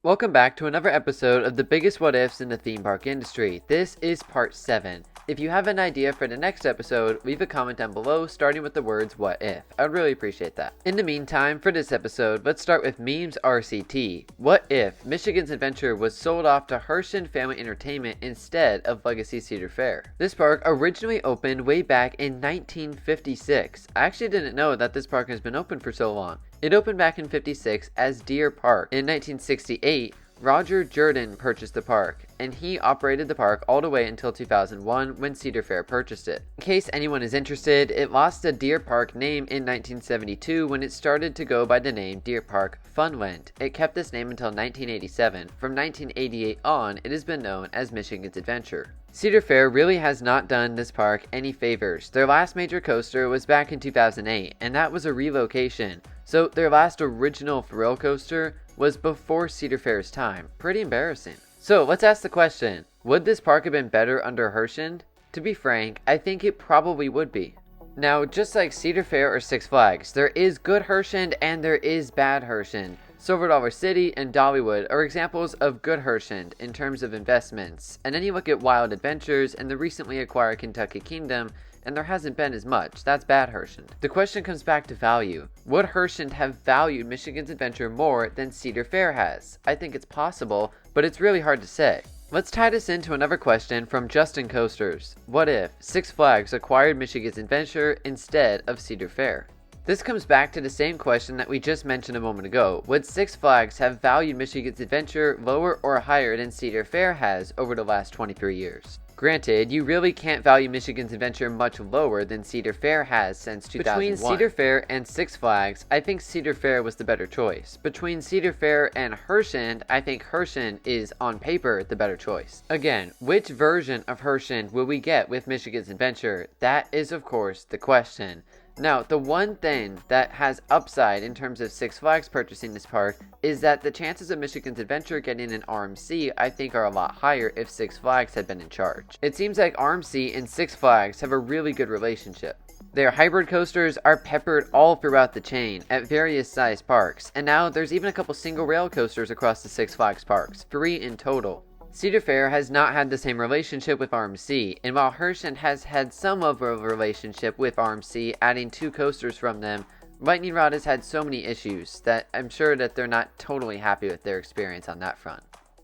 Welcome back to another episode of the biggest what ifs in the theme park industry. This is part 7. If you have an idea for the next episode, leave a comment down below starting with the words what if. I'd really appreciate that. In the meantime, for this episode, let's start with Memes RCT. What if Michigan's Adventure was sold off to Herschend Family Entertainment instead of Legacy Cedar Fair? This park originally opened way back in 1956. I actually didn't know that this park has been open for so long. It opened back in 56 as Deer Park. In 1968, Roger Jordan purchased the park, and he operated the park all the way until 2001 when Cedar Fair purchased it. In case anyone is interested, it lost the Deer Park name in 1972 when it started to go by the name Deer Park Funland. It kept this name until 1987. From 1988 on, it has been known as Michigan's Adventure. Cedar Fair really has not done this park any favors. Their last major coaster was back in 2008, and that was a relocation. So their last original thrill coaster was before Cedar Fair's time. Pretty embarrassing. So let's ask the question, would this park have been better under Herschend? To be frank, I think it probably would be. Now, just like Cedar Fair or Six Flags, there is good Herschend and there is bad Herschend. Silver Dollar City and Dollywood are examples of good Herschend in terms of investments. And then you look at Wild Adventures and the recently acquired Kentucky Kingdom, and there hasn't been as much. That's bad Herschend. The question comes back to value. Would Herschend have valued Michigan's Adventure more than Cedar Fair has? I think it's possible, but it's really hard to say. Let's tie this into another question from Justin Coasters. What if Six Flags acquired Michigan's Adventure instead of Cedar Fair? This comes back to the same question that we just mentioned a moment ago. Would Six Flags have valued Michigan's Adventure lower or higher than Cedar Fair has over the last 23 years? Granted, you really can't value Michigan's Adventure much lower than Cedar Fair has since 2001. Between Cedar Fair and Six Flags, I think Cedar Fair was the better choice. Between Cedar Fair and Herschend, I think Herschend is, on paper, the better choice. Again, which version of Herschend will we get with Michigan's Adventure? That is, of course, the question. Now, the one thing that has upside in terms of Six Flags purchasing this park is that the chances of Michigan's Adventure getting an RMC I think are a lot higher if Six Flags had been in charge. It seems like RMC and Six Flags have a really good relationship. Their hybrid coasters are peppered all throughout the chain at various sized parks, and now there's even a couple single rail coasters across the Six Flags parks, 3 in total. Cedar Fair has not had the same relationship with RMC, and while Herschend has had some of a relationship with RMC, adding 2 coasters from them, Lightning Rod has had so many issues that I'm sure that they're not totally happy with their experience on that front.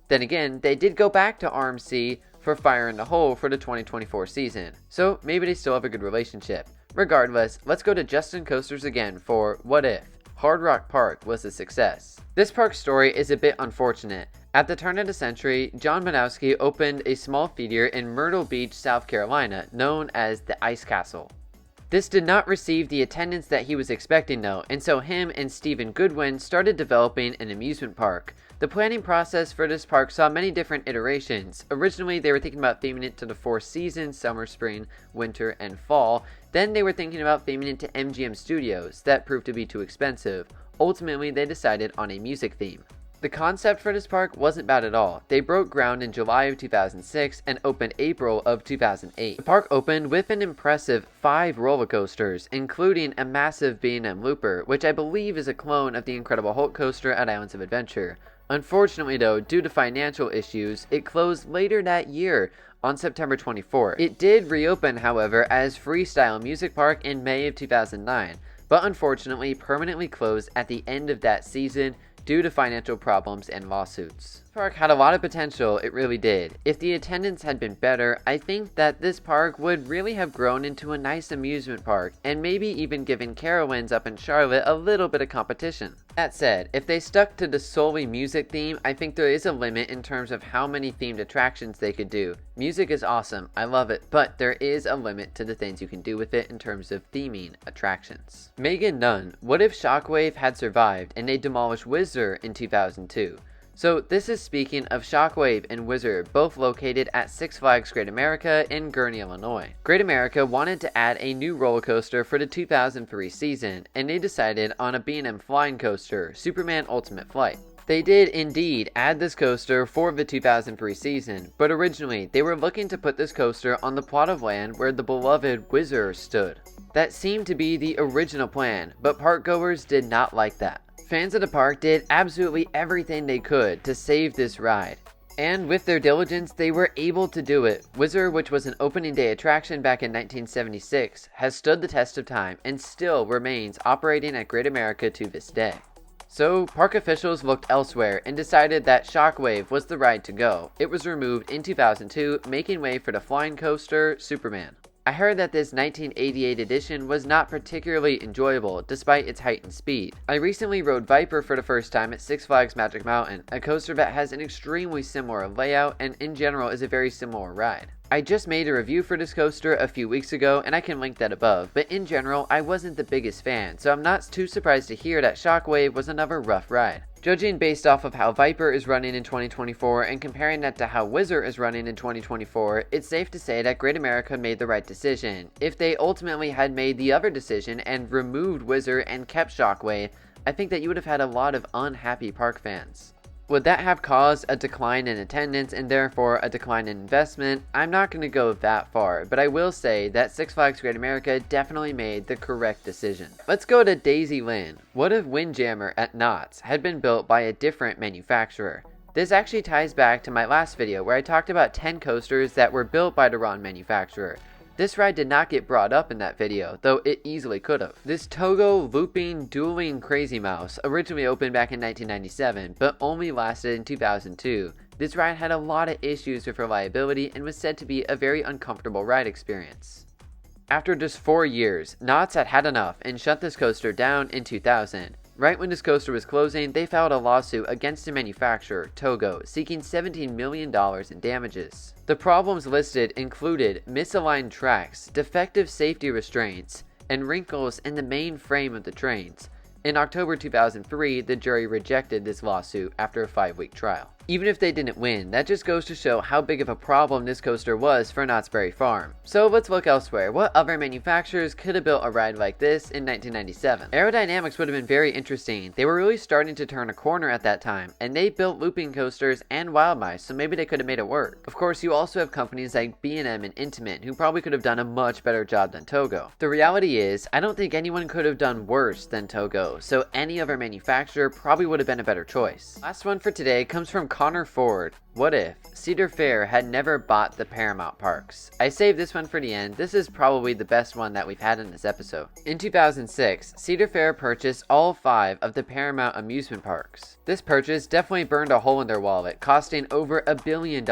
Then again, they did go back to RMC for Fire in the Hole for the 2024 season, so maybe they still have a good relationship. Regardless, let's go to Justin Coasters again for what if Hard Rock Park was a success. This park's story is a bit unfortunate. At the turn of the century, John Manowski opened a small theater in Myrtle Beach, South Carolina, known as the Ice Castle. This did not receive the attendance that he was expecting though, and so him and Stephen Goodwin started developing an amusement park. The planning process for this park saw many different iterations. Originally, they were thinking about theming it to the 4 seasons, summer, spring, winter, and fall. Then they were thinking about theming it to MGM Studios. That proved to be too expensive. Ultimately, they decided on a music theme. The concept for this park wasn't bad at all. They broke ground in July of 2006 and opened April of 2008. The park opened with an impressive 5 roller coasters, including a massive B&M Looper, which I believe is a clone of the Incredible Hulk coaster at Islands of Adventure. Unfortunately though, due to financial issues, it closed later that year on September 24th. It did reopen, however, as Freestyle Music Park in May of 2009, but unfortunately permanently closed at the end of that season due to financial problems and lawsuits. This park had a lot of potential, it really did. If the attendance had been better, I think that this park would really have grown into a nice amusement park, and maybe even given Carowinds up in Charlotte a little bit of competition. That said, if they stuck to the solely music theme, I think there is a limit in terms of how many themed attractions they could do. Music is awesome, I love it, but there is a limit to the things you can do with it in terms of theming attractions. Megan Nunn, what if Shockwave had survived and they demolished Whizzer in 2002? So this is speaking of Shockwave and Whizzer, both located at Six Flags Great America in Gurnee, Illinois. Great America wanted to add a new roller coaster for the 2003 season, and they decided on a B&M flying coaster, Superman Ultimate Flight. They did indeed add this coaster for the 2003 season, but originally they were looking to put this coaster on the plot of land where the beloved Whizzer stood. That seemed to be the original plan, but parkgoers did not like that. Fans of the park did absolutely everything they could to save this ride. And with their diligence, they were able to do it. Whizzer, which was an opening day attraction back in 1976, has stood the test of time and still remains operating at Great America to this day. So, park officials looked elsewhere and decided that Shockwave was the ride to go. It was removed in 2002, making way for the flying coaster Superman. I heard that this 1988 edition was not particularly enjoyable despite its heightened speed. I recently rode Viper for the first time at Six Flags Magic Mountain, a coaster that has an extremely similar layout and in general is a very similar ride. I just made a review for this coaster a few weeks ago and I can link that above, but in general I wasn't the biggest fan, so I'm not too surprised to hear that Shockwave was another rough ride. Judging based off of how Viper is running in 2024 and comparing that to how Whizzer is running in 2024, it's safe to say that Great America made the right decision. If they ultimately had made the other decision and removed Whizzer and kept Shockwave, I think that you would have had a lot of unhappy park fans. Would that have caused a decline in attendance and therefore a decline in investment? I'm not going to go that far, but I will say that Six Flags Great America definitely made the correct decision. Let's go to Daisyland. What if Windjammer at Knott's had been built by a different manufacturer? This actually ties back to my last video where I talked about 10 coasters that were built by the wrong manufacturer. This ride did not get brought up in that video, though it easily could have. This Togo looping dueling Crazy Mouse originally opened back in 1997, but only lasted in 2002. This ride had a lot of issues with reliability and was said to be a very uncomfortable ride experience. After just 4 years, Knott's had had enough and shut this coaster down in 2000. Right when this coaster was closing, they filed a lawsuit against the manufacturer, Togo, seeking $17 million in damages. The problems listed included misaligned tracks, defective safety restraints, and wrinkles in the main frame of the trains. In October 2003, the jury rejected this lawsuit after a 5-week trial. Even if they didn't win, that just goes to show how big of a problem this coaster was for Knott's Berry Farm. So let's look elsewhere. What other manufacturers could have built a ride like this in 1997? Aerodynamics would have been very interesting. They were really starting to turn a corner at that time, and they built looping coasters and Wild Mice, so maybe they could have made it work. Of course, you also have companies like B&M and Intamin, who probably could have done a much better job than Togo. The reality is, I don't think anyone could have done worse than Togo, so any other manufacturer probably would have been a better choice. Last one for today comes from Connor Ford. What if Cedar Fair had never bought the Paramount parks? I saved this one for the end. This is probably the best one that we've had in this episode. In 2006, Cedar Fair purchased all 5 of the Paramount amusement parks. This purchase definitely burned a hole in their wallet, costing over $1 billion,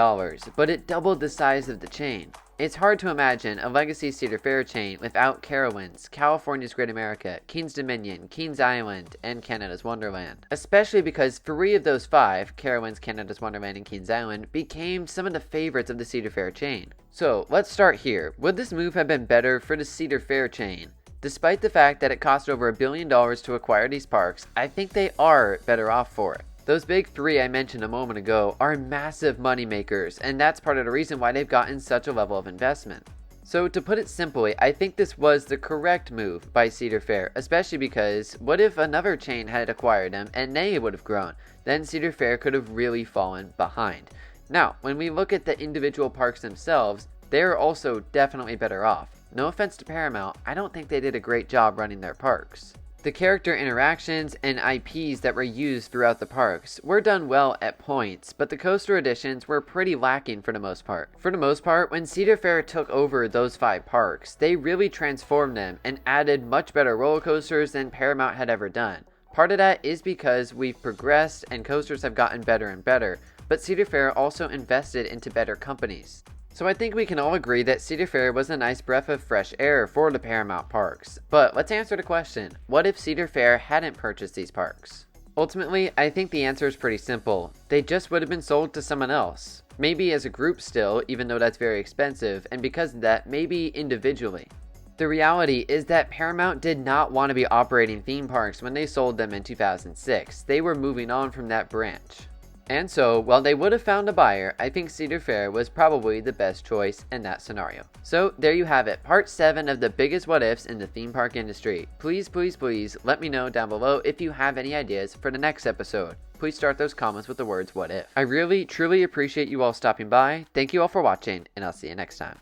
but it doubled the size of the chain. It's hard to imagine a legacy Cedar Fair chain without Carowinds, California's Great America, Kings Dominion, Kings Island, and Canada's Wonderland. Especially because 3 of those 5, Carowinds, Canada's Wonderland, and Kings Island, became some of the favorites of the Cedar Fair chain. So, let's start here. Would this move have been better for the Cedar Fair chain? Despite the fact that it cost over $1 billion to acquire these parks, I think they are better off for it. Those big 3 I mentioned a moment ago are massive money makers, and that's part of the reason why they've gotten such a level of investment. So to put it simply, I think this was the correct move by Cedar Fair, especially because what if another chain had acquired them and they would have grown? Then Cedar Fair could have really fallen behind. Now, when we look at the individual parks themselves, they're also definitely better off. No offense to Paramount, I don't think they did a great job running their parks. The character interactions and IPs that were used throughout the parks were done well at points, but the coaster additions were pretty lacking for the most part. For the most part, when Cedar Fair took over those 5 parks, they really transformed them and added much better roller coasters than Paramount had ever done. Part of that is because we've progressed and coasters have gotten better and better, but Cedar Fair also invested into better companies. So I think we can all agree that Cedar Fair was a nice breath of fresh air for the Paramount parks. But let's answer the question, what if Cedar Fair hadn't purchased these parks? Ultimately, I think the answer is pretty simple. They just would have been sold to someone else. Maybe as a group still, even though that's very expensive, and because of that, maybe individually. The reality is that Paramount did not want to be operating theme parks when they sold them in 2006. They were moving on from that branch. And so, while they would have found a buyer, I think Cedar Fair was probably the best choice in that scenario. So, there you have it, part 7 of the biggest what ifs in the theme park industry. Please, please, please let me know down below if you have any ideas for the next episode. Please start those comments with the words what if. I really, truly appreciate you all stopping by. Thank you all for watching, and I'll see you next time.